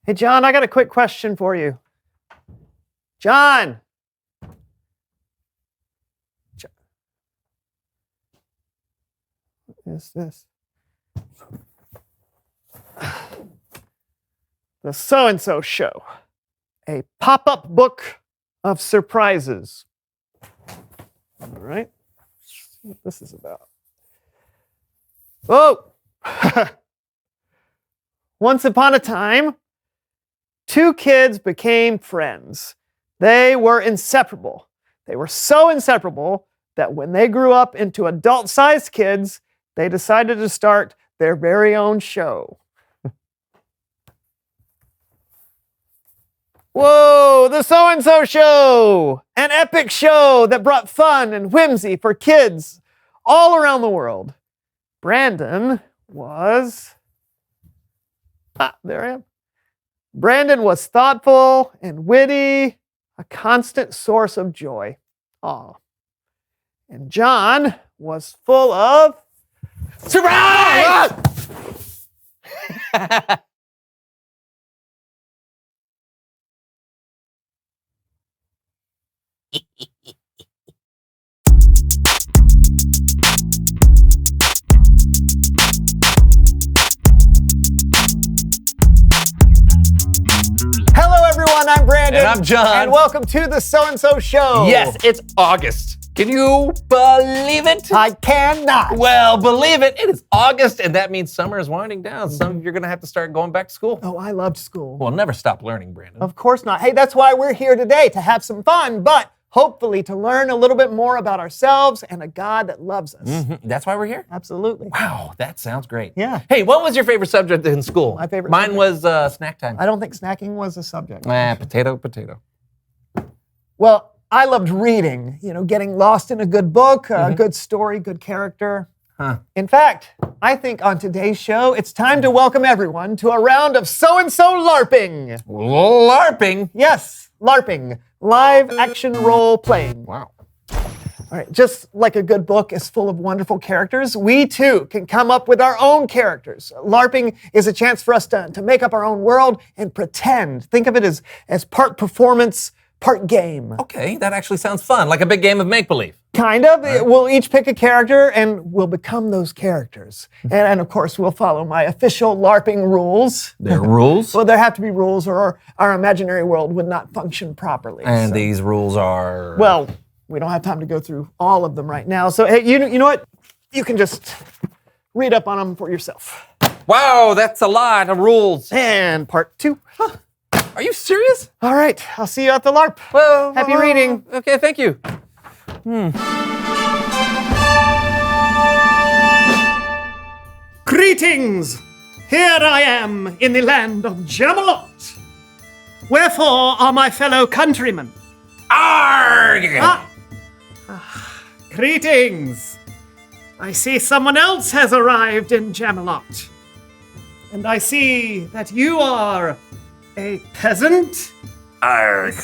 Hey, John, I got a quick question for you. John! What is this? The So-and-So Show, a pop-up book of surprises. All right, let's see what this is about. Oh! Once upon a time, two kids became friends. They were inseparable. They were so inseparable that when they grew up into adult-sized kids, they decided to start their very own show. Whoa, the So-and-So Show! An epic show that brought fun and whimsy for kids all around the world. Brandon was... there I am. Brandon was thoughtful and witty, a constant source of joy. Aw. And John was full of... surprise! Hello, everyone. I'm Brandon. And I'm John. And welcome to the So-and-So Show. Yes, it's August. Can you believe it? I cannot. Well, believe it. It is August, and that means summer is winding down. Some of you are going to have to start going back to school. Oh, I loved school. We'll never stop learning, Brandon. Of course not. Hey, that's why we're here today, to have some fun, but hopefully to learn a little bit more about ourselves and a God that loves us. Mm-hmm. That's why we're here? Absolutely. Wow, that sounds great. Yeah. Hey, what was your favorite subject in school? My favorite Mine subject? was snack time. I don't think snacking was a subject. Potato. Well, I loved reading, getting lost in a good book, a good story, good character. Huh. In fact, I think on today's show, it's time to welcome everyone to a round of So-and-So LARPing. LARPing? Yes, LARPing, live action role playing. Wow. All right, just like a good book is full of wonderful characters, we too can come up with our own characters. LARPing is a chance for us to make up our own world and pretend. Think of it as part performance, part game. Okay, that actually sounds fun, like a big game of make-believe. Kind of. Right. We'll each pick a character and we'll become those characters. And of course, we'll follow my official LARPing rules. There are rules? Well, there have to be rules or our imaginary world would not function properly. And these rules are... Well, we don't have time to go through all of them right now. So, hey, you know what? You can just read up on them for yourself. Wow, that's a lot of rules. And part 2. Huh. Are you serious? All right, I'll see you at the LARP. Well, Happy reading. Okay, thank you. Greetings! Here I am in the land of Jamalot. Wherefore are my fellow countrymen? Arg! Greetings! I see someone else has arrived in Jamalot. And I see that you are a peasant? Arg,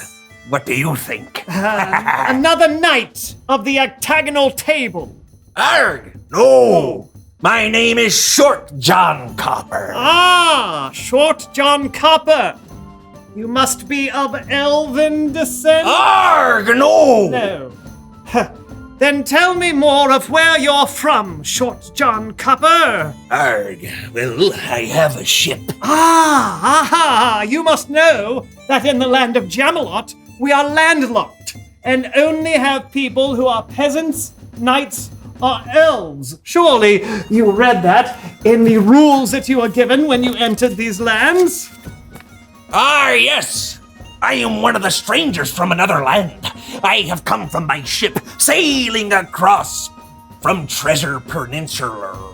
what do you think? Another knight of the octagonal table. Arg, no! My name is Short John Copper. Ah, Short John Copper. You must be of elven descent? Arg, no! No. Then tell me more of where you're from, Short John Copper. Arg, well, I have a ship. You must know that in the land of Jamalot, we are landlocked and only have people who are peasants, knights, or elves. Surely you read that in the rules that you were given when you entered these lands? Yes. I am one of the strangers from another land. I have come from my ship, sailing across from Treasure Peninsula.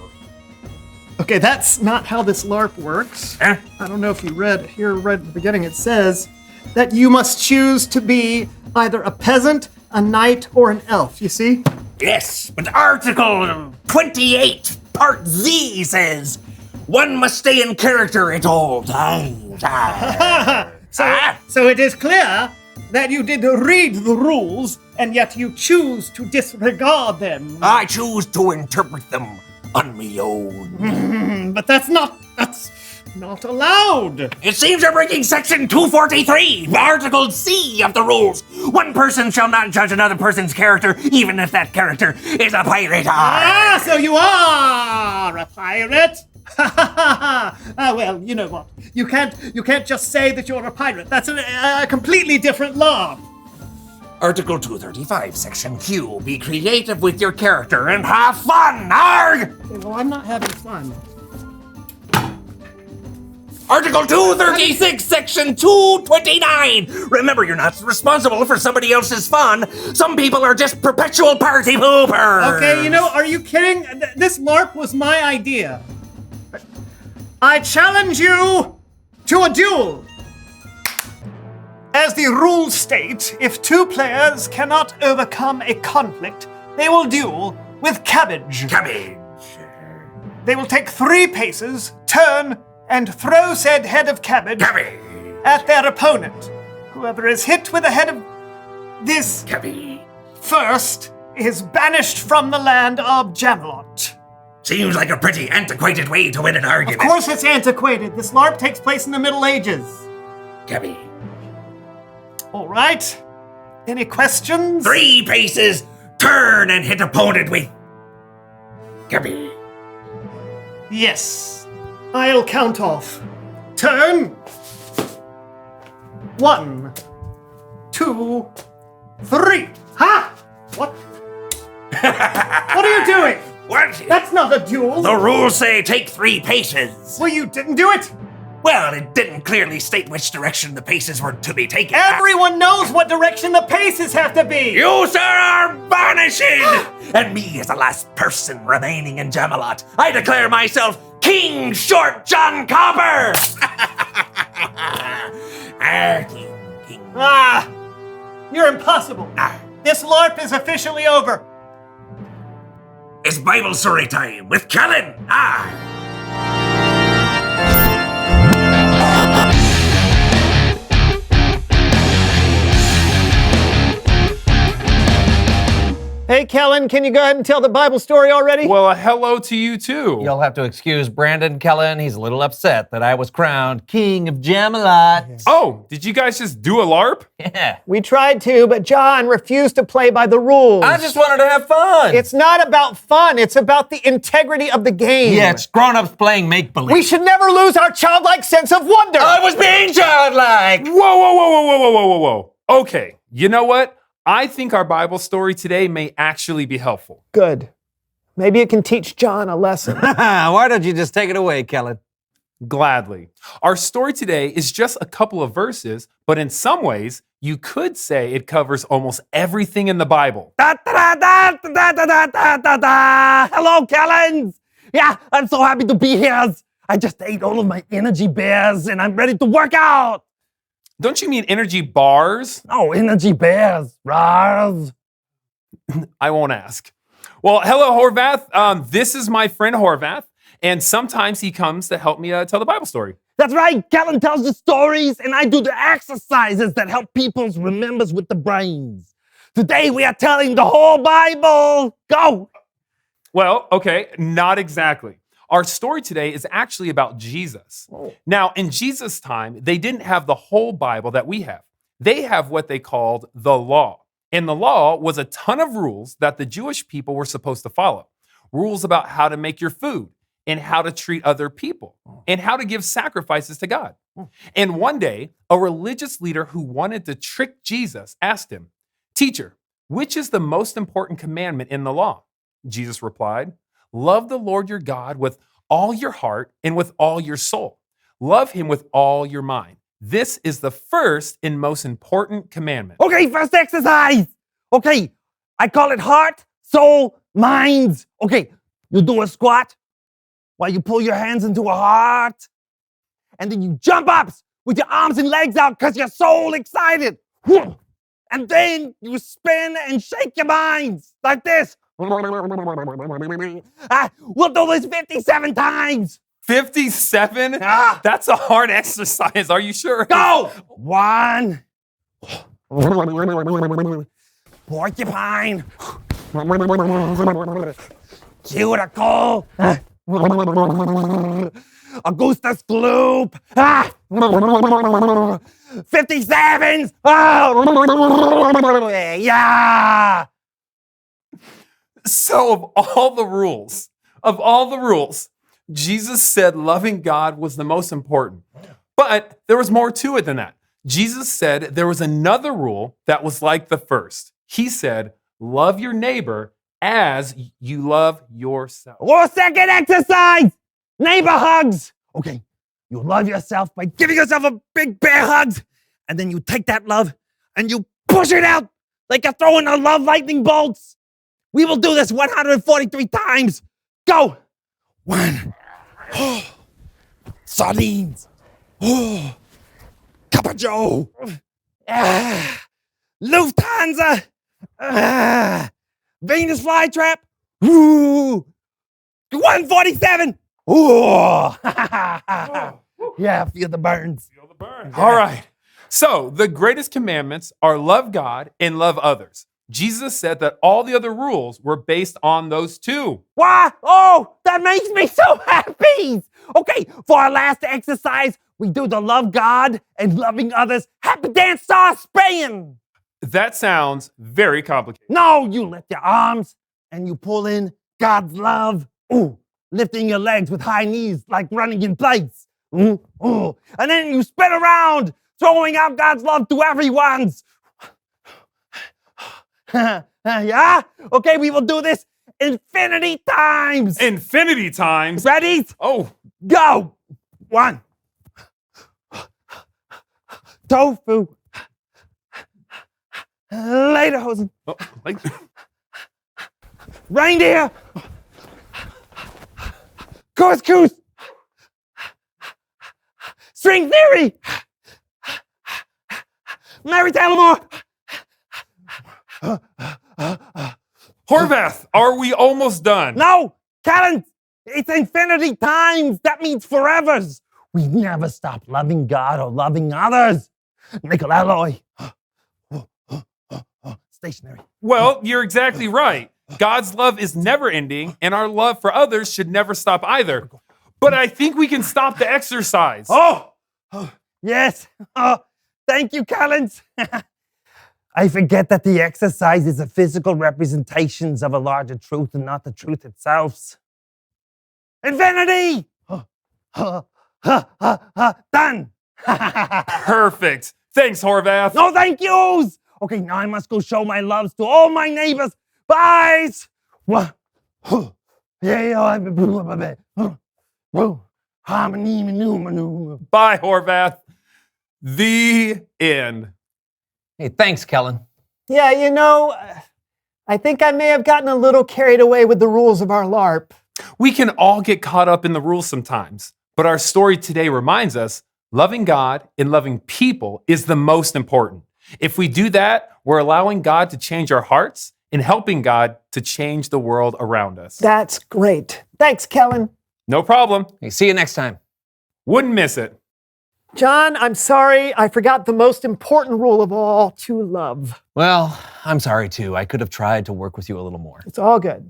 Okay, that's not how this LARP works. Huh? I don't know if you read here right at the beginning. It says that you must choose to be either a peasant, a knight, or an elf. You see? Yes, but Article 28, Part Z says, one must stay in character at all times. So it is clear that you did read the rules, and yet you choose to disregard them. I choose to interpret them on my own. But that's Not allowed. It seems you're breaking Section 243, Article C of the rules. One person shall not judge another person's character, even if that character is a pirate. Ah, so you are a pirate? Well, you know what? You can't just say that you're a pirate. That's a completely different law. Article 235, Section Q. Be creative with your character and have fun. Arg! Okay, well, I'm not having fun. Article 236, Section 229. Remember, you're not responsible for somebody else's fun. Some people are just perpetual party poopers. Okay, you know, are you kidding? This LARP was my idea. I challenge you to a duel. As the rules state, if two players cannot overcome a conflict, they will duel with cabbage. Cabbage. They will take 3 paces, turn, and throw said head of cabbage Cabbage. at their opponent. Whoever is hit with a head of this Cabbage. first is banished from the land of Jamalot. Seems like a pretty antiquated way to win an Of argument. course it's antiquated. This LARP takes place in the Middle Ages. Cabbage. All right. Any questions? 3 paces, turn and hit opponent with Cabbage. Yes. I'll count off. Turn. 1, 2, 3. Ha! What? What are you doing? What? That's not a duel. The rules say take 3 paces. Well, you didn't do it. Well, it didn't clearly state which direction the paces were to be taken. Everyone knows what direction the paces have to be. You, sir, are vanishing! And me as the last person remaining in Jamalot, I declare myself King Short John Copper! King. Ah, you're impossible. Ah. This LARP is officially over. It's Bible story time with Kellen. Hey, Kellen, can you go ahead and tell the Bible story already? Well, hello to you too. You'll have to excuse Brandon Kellen. He's a little upset that I was crowned King of Jamalot. Oh, did you guys just do a LARP? Yeah. We tried to, but John refused to play by the rules. I just wanted to have fun. It's not about fun. It's about the integrity of the game. Yeah, it's grown-ups playing make-believe. We should never lose our childlike sense of wonder. I was being childlike. Whoa. Okay, you know what? I think our Bible story today may actually be helpful. Good. Maybe it can teach John a lesson. Why don't you just take it away, Kellen? Gladly. Our story today is just a couple of verses, but in some ways, you could say it covers almost everything in the Bible. Hello, Kellens. Yeah, I'm so happy to be here. I just ate all of my energy bears and I'm ready to work out. Don't you mean energy bars? Oh, energy bears. Rars. I won't ask. Well, hello, Horvath. This is my friend Horvath, and sometimes he comes to help me tell the Bible story. That's right. Kellen tells the stories and I do the exercises that help people remember with the brains. Today we are telling the whole Bible. Go. Well, okay, not exactly. Our story today is actually about Jesus. Now, in Jesus' time, they didn't have the whole Bible that we have. They have what they called the law. And the law was a ton of rules that the Jewish people were supposed to follow. Rules about how to make your food and how to treat other people and how to give sacrifices to God. And one day, a religious leader who wanted to trick Jesus asked him, "Teacher, which is the most important commandment in the law?" Jesus replied, "Love the Lord your God with all your heart and with all your soul. Love him with all your mind. This is the first and most important commandment." Okay, first exercise. Okay, I call it heart, soul, minds. Okay, you do a squat while you pull your hands into a heart. And then you jump up with your arms and legs out because you're so excited. And then you spin and shake your minds like this. We'll do this 57 times. 57? That's a hard exercise. Are you sure? Go! 1. Porcupine. Cuticle. Augustus Gloop. 57s. Oh, yeah. So of all the rules, Jesus said loving God was the most important. But there was more to it than that. Jesus said there was another rule that was like the first. He said, love your neighbor as you love yourself. Or second exercise, neighbor hugs. Okay, you love yourself by giving yourself a big bear hug, and then you take that love and you push it out like you're throwing a love lightning bolts. We will do this 143 times. Go. 1. Oh. Sardines. Oh. Cup of Joe. Lufthansa. Venus flytrap. Ooh. 147. Ooh. Yeah, feel the burns. All right. So the greatest commandments are love God and love others. Jesus said that all the other rules were based on those two. Why? Oh, that makes me so happy. Okay, for our last exercise, we do the love God and loving others happy dance star spraying. That sounds very complicated. No, you lift your arms and you pull in God's love. Ooh, lifting your legs with high knees like running in place. Ooh. And then you spin around, throwing out God's love to everyone's. Yeah? Okay, we will do this infinity times. Infinity times? Ready? Oh. Go. 1. Tofu. Lederhosen. Oh, like, Reindeer. Couscous. String theory. Mary Tyler Moore. Horvath, are we almost done? No, Callan, it's infinity times. That means forevers. We never stop loving God or loving others. Nickel alloy. Stationary. Well, you're exactly right. God's love is never ending, and our love for others should never stop either. But I think we can stop the exercise. Oh, yes. Thank you, Collins. I forget that the exercise is a physical representations of a larger truth and not the truth itself. Infinity! Done! Perfect. Thanks, Horvath. No thank yous! Okay, now I must go show my loves to all my neighbors. Bye! Bye, Horvath. The end. Hey, thanks, Kellen. Yeah, you know, I think I may have gotten a little carried away with the rules of our LARP. We can all get caught up in the rules sometimes, but our story today reminds us loving God and loving people is the most important. If we do that, we're allowing God to change our hearts and helping God to change the world around us. That's great. Thanks, Kellen. No problem. Hey, see you next time. Wouldn't miss it. John, I'm sorry. I forgot the most important rule of all, to love. Well, I'm sorry too. I could have tried to work with you a little more. It's all good.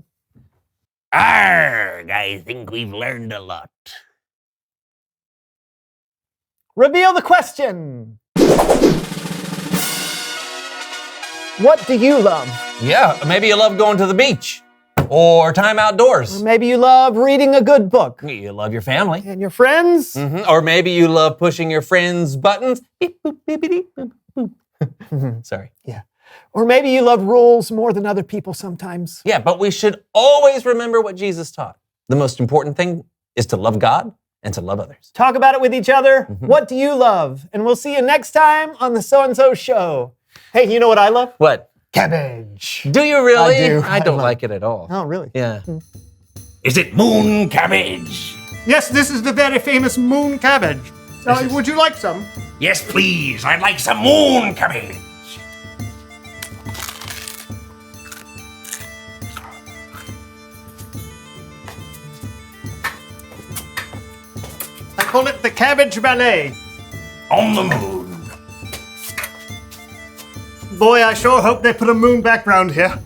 Arrgh, I think we've learned a lot. Reveal the question. What do you love? Yeah, maybe you love going to the beach or time outdoors. Or maybe you love reading a good book. You love your family. And your friends? Or maybe you love pushing your friends' buttons. Beep, boop, beepity, boop, boop. Sorry. Yeah. Or maybe you love rules more than other people sometimes. Yeah, but we should always remember what Jesus taught. The most important thing is to love God and to love others. Talk about it with each other. What do you love? And we'll see you next time on the So-and-So Show. Hey, you know what I love? What? Cabbage. Do you really? I do. I don't like it at all. Oh, really? Yeah. Is it moon cabbage? Yes, this is the very famous moon cabbage. Would you like some? Yes, please. I'd like some moon cabbage. I call it the Cabbage Ballet. On the moon. Boy, I sure hope they put a moon background here.